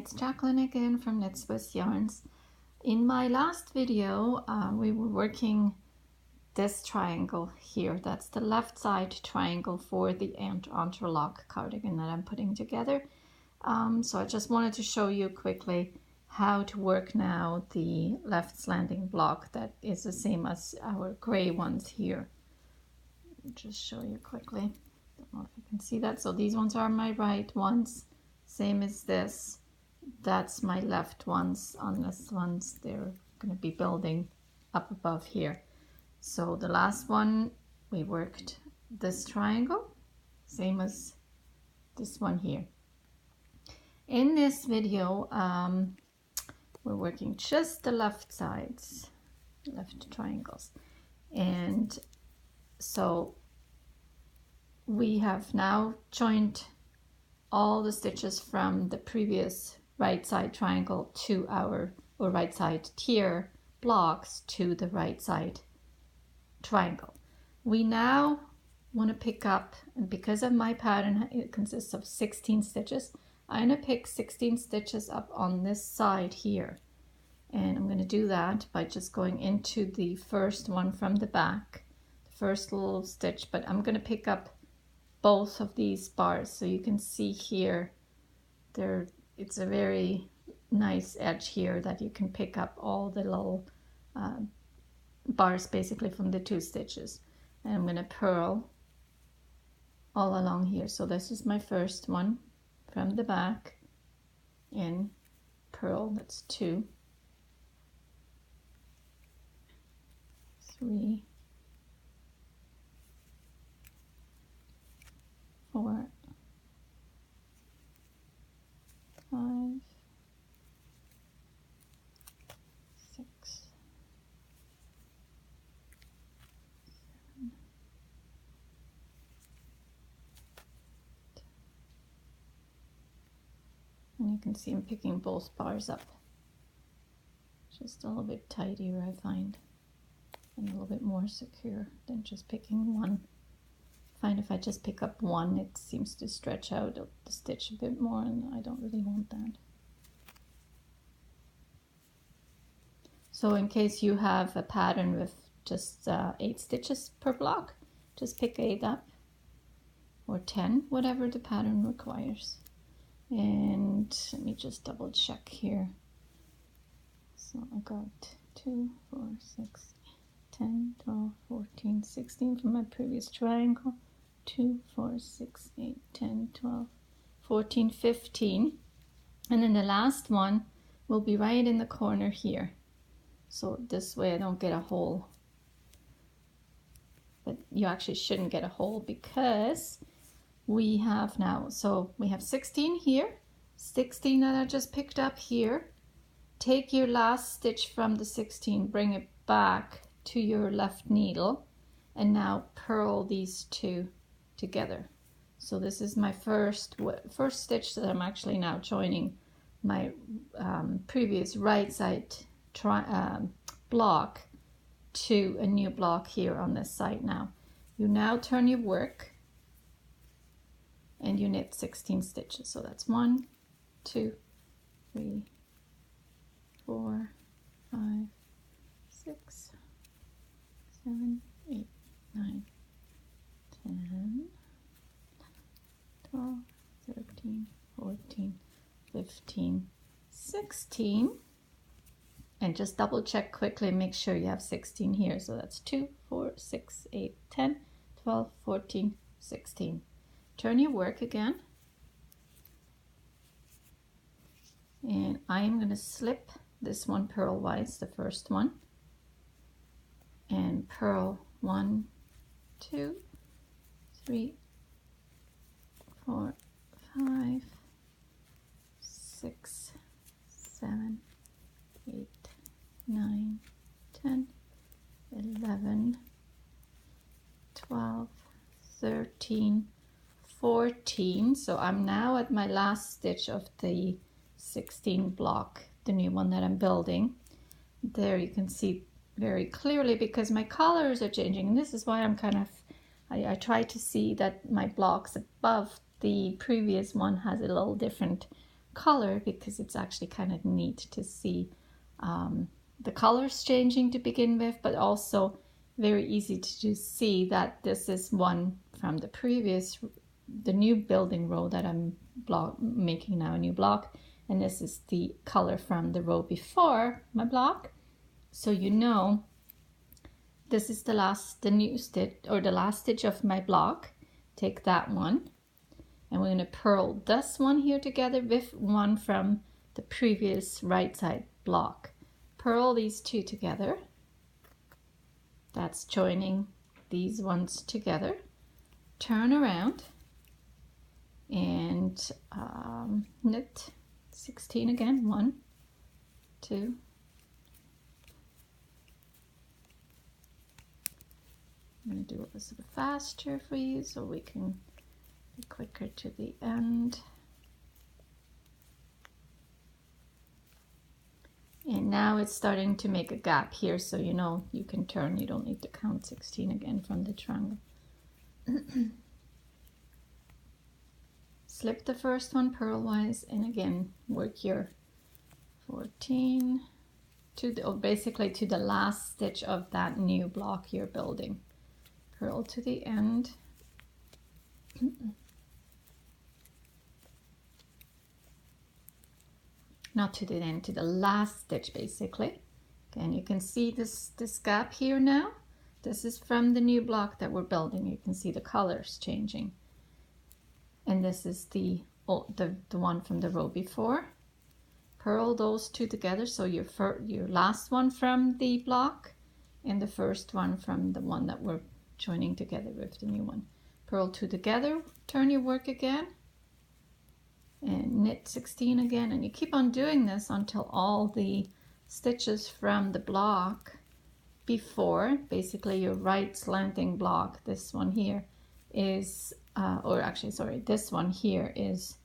it's Jacqueline again from Knitswiss Yarns. In my last video, we were working this triangle here. That's the left side triangle for the Entrelac cardigan that I'm putting together. So I just wanted to show you quickly how to work now the left slanting block that is the same as our gray ones here. I'll just show you quickly. Don't know if you can see that. So these ones are my right ones, same as this. That's my left ones. On this ones, they're going to be building up above here. So the last one, we worked this triangle, same as this one here. In this video, we're working just the left sides, left triangles. And so we have now joined all the stitches from the previous right side triangle to our, or right side tier blocks to the right side triangle. We now want to pick up, and because of my pattern, it consists of 16 stitches. I'm going to pick 16 stitches up on this side here. And I'm going to do that by just going into the first one from the back, the first little stitch, but I'm going to pick up both of these bars. So you can see here, it's a very nice edge here that you can pick up all the little bars basically from the 2 stitches. And I'm going to purl all along here. So this is my first one from the back, in purl, that's 2, 3, 4, 5, 6, 7, 8. And you can see I'm picking both bars up. Just a little bit tidier, I find, and a little bit more secure than just picking one. I find if I just pick up one, it seems to stretch out the stitch a bit more, and I don't really want that. So in case you have a pattern with just 8 stitches per block, just pick 8 up, or 10, whatever the pattern requires. And let me just double check here. So I got 2, 4, 6, 10, 12, 14, 16 from my previous triangle. 2, 4, 6, 8, 10, 12, 14, 15. And then the last one will be right in the corner here. So this way I don't get a hole. But you actually shouldn't get a hole because we have now, so we have 16 here, 16 that I just picked up here. Take your last stitch from the 16, bring it back to your left needle, and now purl these 2 together. So this is my first stitch that I'm actually now joining my previous right side block to a new block here on this side. Now you now turn your work and you knit 16 stitches. So that's 1, 2, 3, 4, 5, 6, 7, 8, 9, 10, 12, 13, 14, 15, 16. And just double check quickly, make sure you have 16 here. So that's 2, 4, 6, 8, 10, 12, 14, 16. Turn your work again. And I am going to slip this one purlwise, the first one, and purl 1, 2, 3, 4, 5, 6, 7, 8, 9, 10, 11, 12, 13, 14. So I'm now at my last stitch of the 16 block, the new one that I'm building. There you can see very clearly because my colors are changing, and this is why I'm kind of, I try to see that my blocks above the previous one has a little different color because it's actually kind of neat to see the colors changing to begin with, but also very easy to see that this is one from the previous, the new building row that I'm making now, a new block, and this is the color from the row before my block. So you know this is the new stitch, or the last stitch of my block. Take that one, and we're going to purl this one here together with one from the previous right side block. Purl these two together. That's joining these ones together. Turn around and knit 16 again. 1, 2, I'm going to do it a little faster for you so we can be quicker to the end. And now it's starting to make a gap here, so you know you can turn. You don't need to count 16 again from the triangle. Slip the first one purlwise, and again work your 14 to the, basically to the last stitch of that new block you're building. Purl to the end. Not to the end, to the last stitch basically. Okay, and you can see this gap here now. This is from the new block that we're building. You can see the colors changing. And this is the one from the row before. Purl those two together, so your last one from the block and the first one from the one that we're joining together with the new one. Purl two together, turn your work again, and knit 16 again, and you keep on doing this until all the stitches from the block before, basically your right slanting block, this one here is or actually sorry, this one here is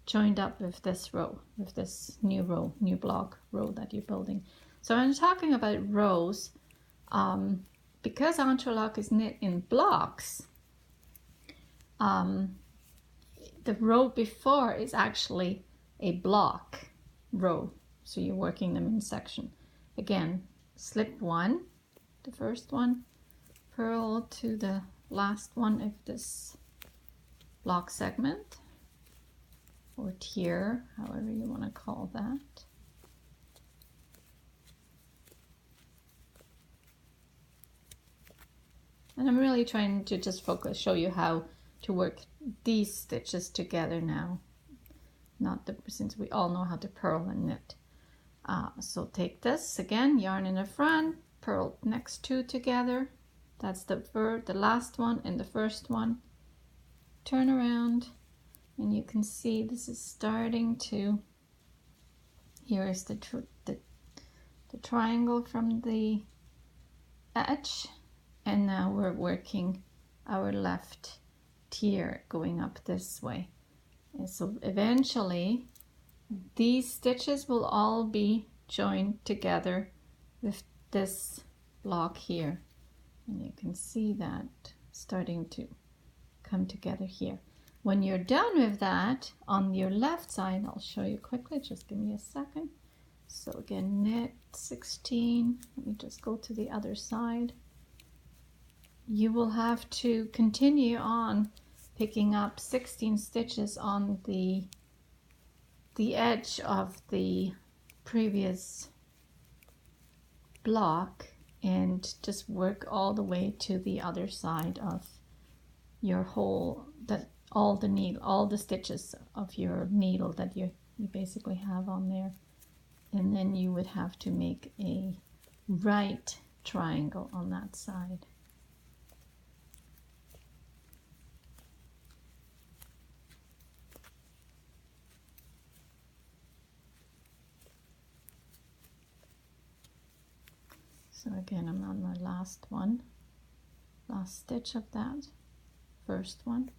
joined up with this row, with this new row, new block row that you're building. So I'm talking about rows, because Entrelac is knit in blocks, the row before is actually a block row, so you're working them in section. Again, slip one, the first one, purl to the last one of this block segment, or tier, however you want to call that. And I'm really trying to just show you how to work these stitches together now, since we all know how to purl and knit. So take this again, yarn in the front, purl next two together. That's the last one and the first one. Turn around, and you can see this is starting to, here is the triangle from the edge, and now we're working our left tier going up this way. And so eventually these stitches will all be joined together with this block here, and you can see that starting to come together here. When you're done with that, on your left side, I'll show you quickly, just give me a second. So again, knit 16, let me just go to the other side. You will have to continue on picking up 16 stitches on the edge of the previous block, and just work all the way to the other side of your whole, all the stitches of your needle that you basically have on there. And then you would have to make a right triangle on that side. So again, I'm on my last stitch of that first one.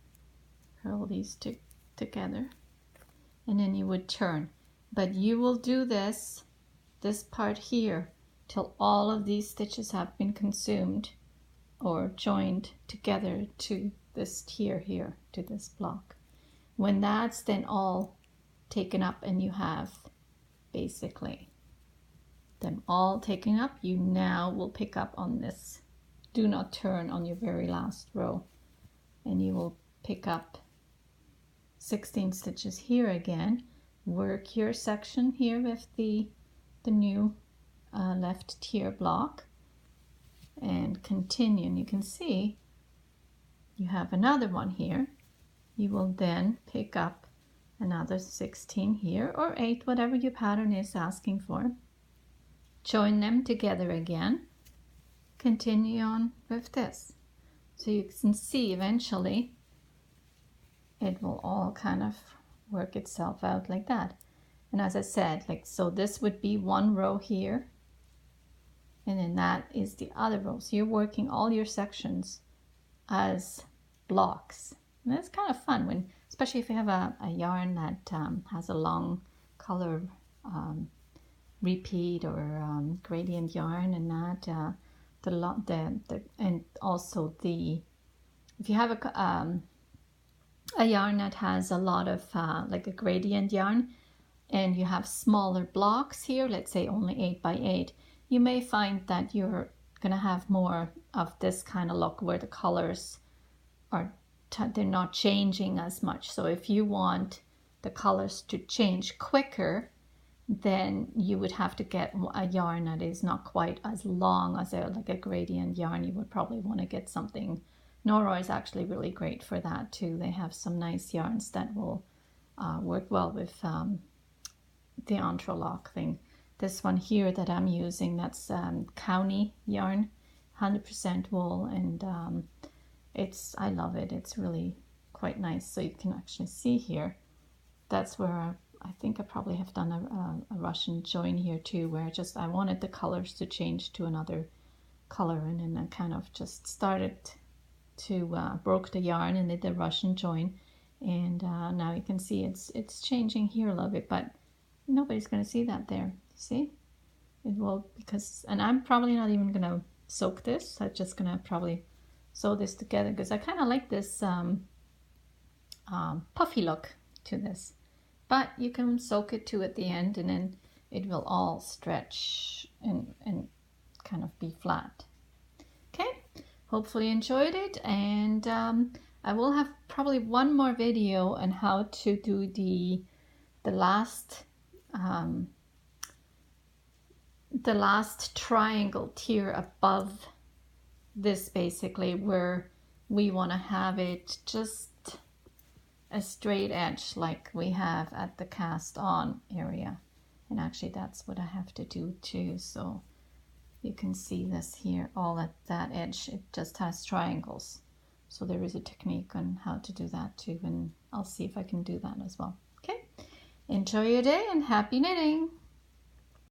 Purl these two together, and then you would turn. But you will do this part here till all of these stitches have been consumed or joined together to this tier here, to this block. When that's then all taken up and you have basically them all taken up, you now will pick up on this do not turn on your very last row, and you will pick up 16 stitches here again. Work your section here with the new left tier block and continue, and you can see you have another one here. You will then pick up another 16 here, or 8, whatever your pattern is asking for. Join them together again. Continue on with this. So you can see eventually it will all kind of work itself out like that. And as I said, like, so this would be one row here, and then that is the other row. So you're working all your sections as blocks. And it's kind of fun when, especially if you have a yarn that has a long color repeat or gradient yarn, and that and also if you have a yarn that has a lot of like a gradient yarn, and you have smaller blocks here, let's say only 8 by 8, you may find that you're gonna have more of this kind of look where the colors are they're not changing as much. So if you want the colors to change quicker, then you would have to get a yarn that is not quite as long as like a gradient yarn. You would probably want to get something. Nora is actually really great for that too. They have some nice yarns that will work well with the Entrelac thing. This one here that I'm using, that's County yarn, 100% wool, and I love it. It's really quite nice. So you can actually see here, that's where I think I probably have done a Russian join here too, where I wanted the colors to change to another color, and then I kind of just started to broke the yarn and did the Russian join, and now you can see it's changing here a little bit, but nobody's going to see that there. See, it will, because, and I'm probably not even going to soak this. I'm just going to probably sew this together because I kind of like this puffy look to this. But you can soak it too at the end, and then it will all stretch and kind of be flat. Okay, hopefully you enjoyed it, and I will have probably one more video on how to do the last triangle tier above this, basically, where we want to have it just a straight edge like we have at the cast on area. And actually that's what I have to do too. So you can see this here, all at that edge, it just has triangles. So there is a technique on how to do that too, and I'll see if I can do that as well. Okay, enjoy your day and happy knitting.